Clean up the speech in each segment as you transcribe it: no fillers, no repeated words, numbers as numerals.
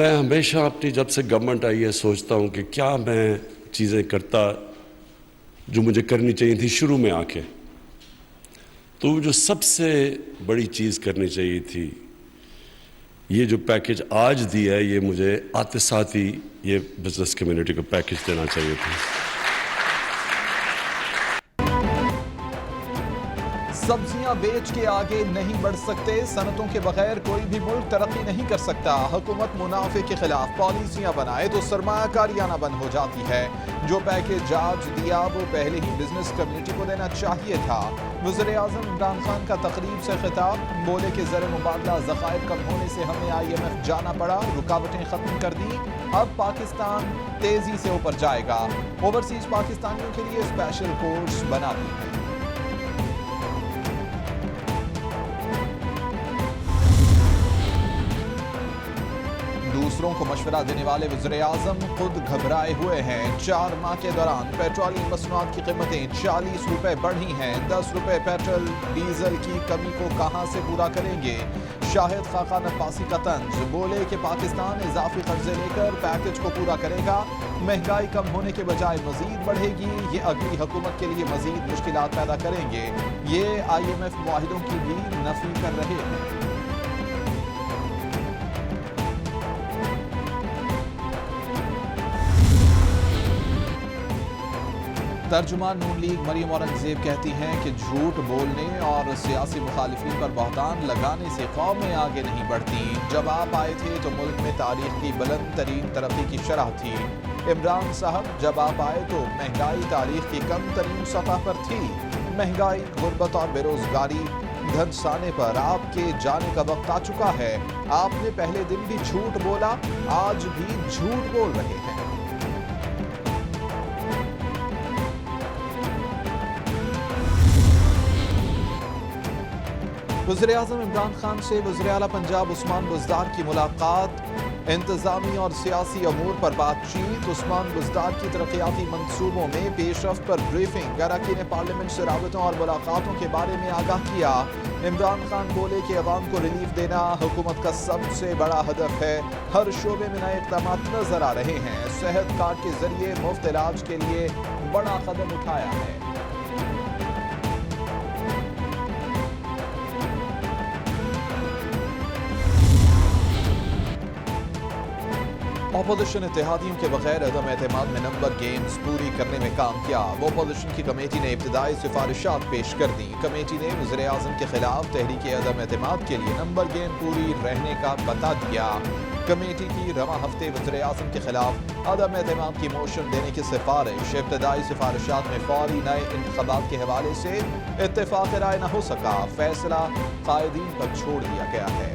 میں ہمیشہ اپنی جب سے گورنمنٹ آئی ہے سوچتا ہوں کہ کیا میں چیزیں کرتا جو مجھے کرنی چاہیے تھی شروع میں آ کے. تو جو سب سے بڑی چیز کرنی چاہیے تھی، یہ جو پیکج آج دیا ہے، یہ مجھے آتے ساتھ ہی یہ بزنس کمیونٹی کو پیکج دینا چاہیے تھا. سبزیاں بیچ کے آگے نہیں بڑھ سکتے، صنعتوں کے بغیر کوئی بھی ملک ترقی نہیں کر سکتا. حکومت منافع کے خلاف پالیسیاں بنائے تو سرمایہ کاریانہ بند ہو جاتی ہے. جو پیکج آج دیا وہ پہلے ہی بزنس کمیونٹی کو دینا چاہیے تھا. وزیر اعظم عمران خان کا تقریب سے خطاب، بولے کہ زر مبادلہ ذخائر کم ہونے سے ہمیں IMF جانا پڑا، رکاوٹیں ختم کر دی، اب پاکستان تیزی سے اوپر جائے گا. اوورسیز پاکستانیوں کے لیے اسپیشل کورس بنا دی ہے. دوسروں کو مشورہ دینے والے وزیر اعظم خود گھبرائے ہوئے ہیں. 4 ماہ کے دوران پیٹرولیم مصنوعات کی قیمتیں 40 روپے بڑھی ہیں. 10 روپے پیٹرول ڈیزل کی کمی کو کہاں سے پورا کریں گے؟ شاہد خاقان عباسی کا طنز، بولے کہ پاکستان اضافی قرضے لے کر پیکج کو پورا کرے گا. مہنگائی کم ہونے کے بجائے مزید بڑھے گی، یہ اگلی حکومت کے لیے مزید مشکلات پیدا کریں گے. یہ IMF معاہدوں کی بھی نفی کر رہے ہیں. ترجمان نون لیگ مریم اورنگزیب کہتی ہیں کہ جھوٹ بولنے اور سیاسی مخالفین پر بہتان لگانے سے قومیں آگے نہیں بڑھتی. جب آپ آئے تھے تو ملک میں تاریخ کی بلند ترین ترقی کی شرح تھی. عمران صاحب، جب آپ آئے تو مہنگائی تاریخ کی کم ترین سطح پر تھی. مہنگائی، غربت اور بے روزگاری دھنسانے پر آپ کے جانے کا وقت آ چکا ہے. آپ نے پہلے دن بھی جھوٹ بولا، آج بھی جھوٹ بول رہے ہیں. وزیر اعظم عمران خان سے وزیر اعلیٰ پنجاب عثمان بزدار کی ملاقات، انتظامی اور سیاسی امور پر بات چیت. عثمان بزدار کی ترقیاتی منصوبوں میں پیش رفت پر بریفنگ، اراکین پارلیمنٹ سے رابطوں اور ملاقاتوں کے بارے میں آگاہ کیا. عمران خان بولے کہ عوام کو ریلیف دینا حکومت کا سب سے بڑا ہدف ہے. ہر شعبے میں نئے اقدامات نظر آ رہے ہیں. صحت کارڈ کے ذریعے مفت علاج کے لیے بڑا قدم اٹھایا ہے. اپوزیشن اتحادیوں کے بغیر عدم اعتماد میں نمبر گیمز پوری کرنے میں کام کیا. وہ اپوزیشن کی کمیٹی نے ابتدائی سفارشات پیش کر دیں. کمیٹی نے وزیر اعظم کے خلاف تحریک عدم اعتماد کے لیے نمبر گیم پوری رہنے کا بتا دیا. کمیٹی کی رواں ہفتے وزیر اعظم کے خلاف عدم اعتماد کی موشن دینے کی سفارش. ابتدائی سفارشات میں فوری نئے انتخابات کے حوالے سے اتفاق رائے نہ ہو سکا. فیصلہ قائدین پر چھوڑ دیا گیا ہے.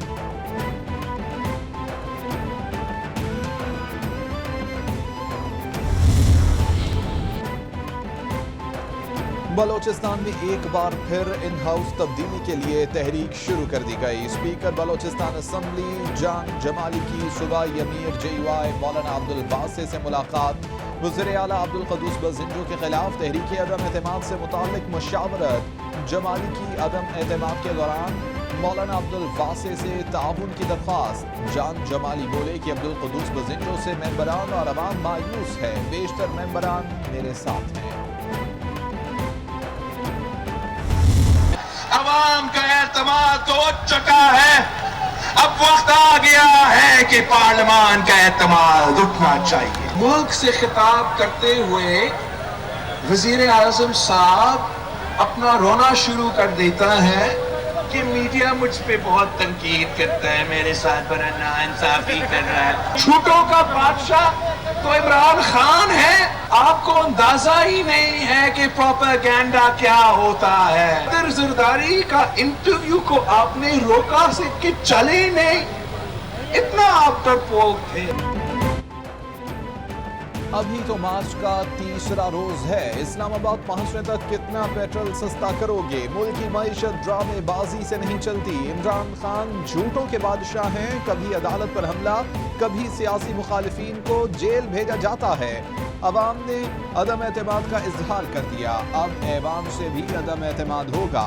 بلوچستان میں ایک بار پھر ان ہاؤس تبدیلی کے لیے تحریک شروع کر دی گئی. اسپیکر بلوچستان اسمبلی جان جمالی کی صوبائی امیر JUI مولانا عبدالباسط سے ملاقات. وزیر اعلیٰ عبدالقدوس بزنجو کے خلاف تحریک عدم اعتماد سے متعلق مشاورت. جمالی کی عدم اعتماد کے دوران مولانا عبدالباسط سے تعاون کی درخواست. جان جمالی بولے کہ عبدالقدوس بزنجو سے ممبران اور عوام مایوس ہے، بیشتر ممبران میرے ساتھ ہیں. عوام کا اعتماد تو اٹھ چکا ہے، اب وقت آ گیا ہے کہ پارلیمان کا اعتماد اٹھنا چاہیے. ملک سے خطاب کرتے ہوئے وزیر اعظم صاحب اپنا رونا شروع کر دیتا ہے کہ میڈیا مجھ پہ بہت تنقید کرتا ہے، میرے ساتھ بڑا ناانصافی کر رہا ہے. جھوٹوں کا بادشاہ تو عمران خان ہے. آپ کو اندازہ ہی نہیں ہے کہ پروپیگنڈا کیا ہوتا ہے. زرداری کا انٹرویو کو آپ نے روکا سے کہ چلے نہیں، اتنا آپ ڈرپوک تھے. ابھی تو مارچ کا 3را روز ہے. اسلام آباد پہنچنے تک کتنا پیٹرول سستا کرو گے؟ ملک کی معیشت ڈرامے بازی سے نہیں چلتی. عمران خان جھوٹوں کے بادشاہ ہیں. کبھی عدالت پر حملہ، کبھی سیاسی مخالفین کو جیل بھیجا جاتا ہے. عوام نے عدم اعتماد کا اظہار کر دیا، اب ایوان سے بھی عدم اعتماد ہوگا.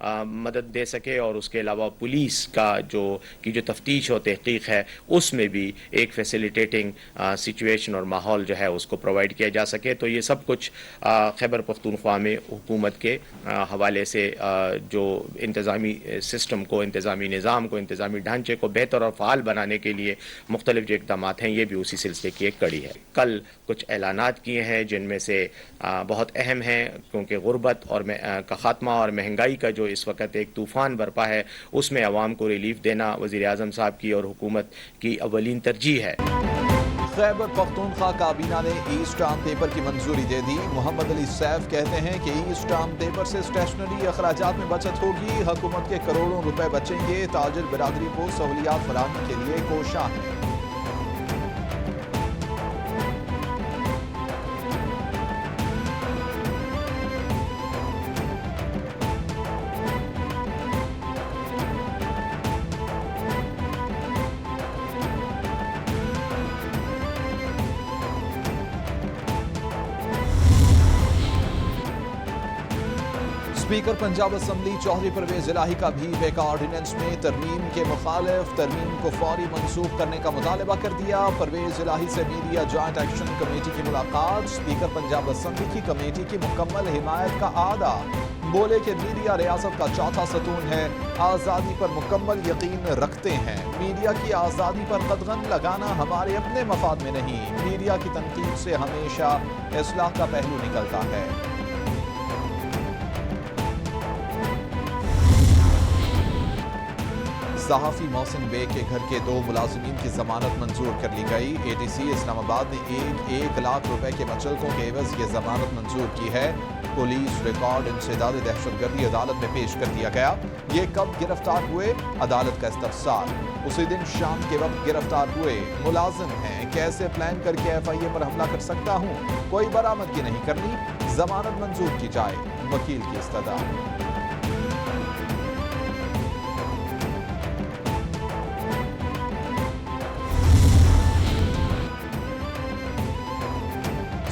مدد دے سکے اور اس کے علاوہ پولیس کا جو تفتیش و تحقیق ہے اس میں بھی ایک فیسیلیٹیٹنگ سچویشن اور ماحول جو ہے اس کو پرووائڈ کیا جا سکے. تو یہ سب کچھ خیبر پختونخوا میں حکومت کے حوالے سے جو انتظامی سسٹم کو، انتظامی نظام کو، انتظامی ڈھانچے کو بہتر اور فعال بنانے کے لیے مختلف جو اقدامات ہیں یہ بھی اسی سلسلے کی ایک کڑی ہے. کل کچھ اعلانات کیے ہیں جن میں سے بہت اہم ہیں، کیونکہ غربت اور کا خاتمہ اور مہنگائی کا جو اس وقت ایک طوفان برپا ہے اس میں عوام کو ریلیف دینا وزیر اعظم صاحب کی اور حکومت کی اولین ترجیح ہے. خیبر پختونخوا کابینہ نے ای اسٹامپ پیپر کی منظوری دے دی. محمد علی سیف کہتے ہیں کہ ای اسٹامپ پیپر سے اسٹیشنری اخراجات میں بچت ہوگی، حکومت کے کروڑوں روپے بچیں گے. تاجر برادری کو سہولیات فراہمی کے لیے کوشاں ہے. اسپیکر پنجاب اسمبلی چودھری پرویز الہی کا بھی بیک آرڈیننس میں ترمیم کے مخالف ترمیم کو فوری منسوخ کرنے کا مطالبہ کر دیا. پرویز الہی سے میڈیا جوائنٹ ایکشن کمیٹی کی ملاقات. اسپیکر پنجاب اسمبلی کی کمیٹی کی مکمل حمایت کا اعادہ. بولے کہ میڈیا ریاست کا چوتھا ستون ہے، آزادی پر مکمل یقین رکھتے ہیں. میڈیا کی آزادی پر قدغن لگانا ہمارے اپنے مفاد میں نہیں. میڈیا کی تنقید سے ہمیشہ اصلاح کا پہلو نکلتا ہے. صحافی محسن بے کے گھر کے 2 ملازمین کی ضمانت منظور کر لی گئی. اے ٹی سی اسلام آباد نے 1 لاکھ روپے کے مچلکوں کے عوض یہ ضمانت منظور کی ہے. پولیس ریکارڈ انسداد دہشت گردی عدالت میں پیش کر دیا گیا. یہ کب گرفتار ہوئے؟ عدالت کا استفسار. اسی دن شام کے وقت گرفتار ہوئے. ملازم ہیں، کیسے پلان کر کے ایف آئی اے پر حملہ کر سکتا ہوں؟ کوئی برآمدگی نہیں کرنی، ضمانت منظور کی جائے. وکیل کی استدعا.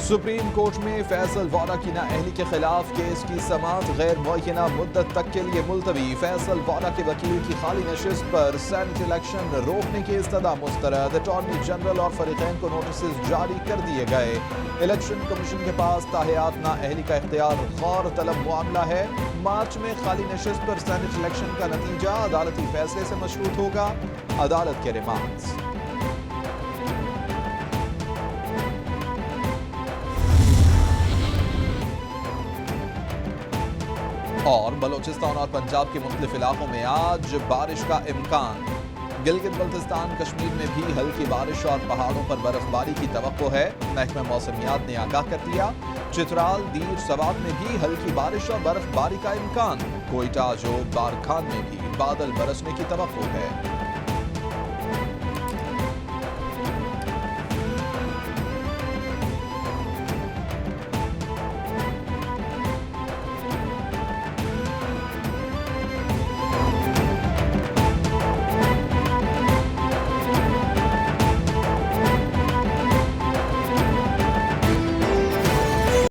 سپریم کورٹ میں فیصل وارا کی نااہلی کے خلاف کیس کی سماعت غیر معینہ مدت تک کے لیے ملتوی. فیصل وارا کے وکیل کی خالی نشست پر سینیٹ الیکشن روکنے کی استدعا مسترد. اٹارنی جنرل اور فریقین کو نوٹسز جاری کر دیے گئے. الیکشن کمیشن کے پاس تاحیات نااہلی کا اختیار غور طلب معاملہ ہے. مارچ میں خالی نشست پر سینیٹ الیکشن کا نتیجہ عدالتی فیصلے سے مشروط ہوگا. عدالت کے ریمانڈز. اور بلوچستان اور پنجاب کے مختلف علاقوں میں آج بارش کا امکان. گلگت بلتستان کشمیر میں بھی ہلکی بارش اور پہاڑوں پر برف باری کی توقع ہے. محکمہ موسمیات نے آگاہ کر دیا. چترال، دیر، سوات میں بھی ہلکی بارش اور برف باری کا امکان. کوئٹہ، جوب، بارکھان میں بھی بادل برسنے کی توقع ہے.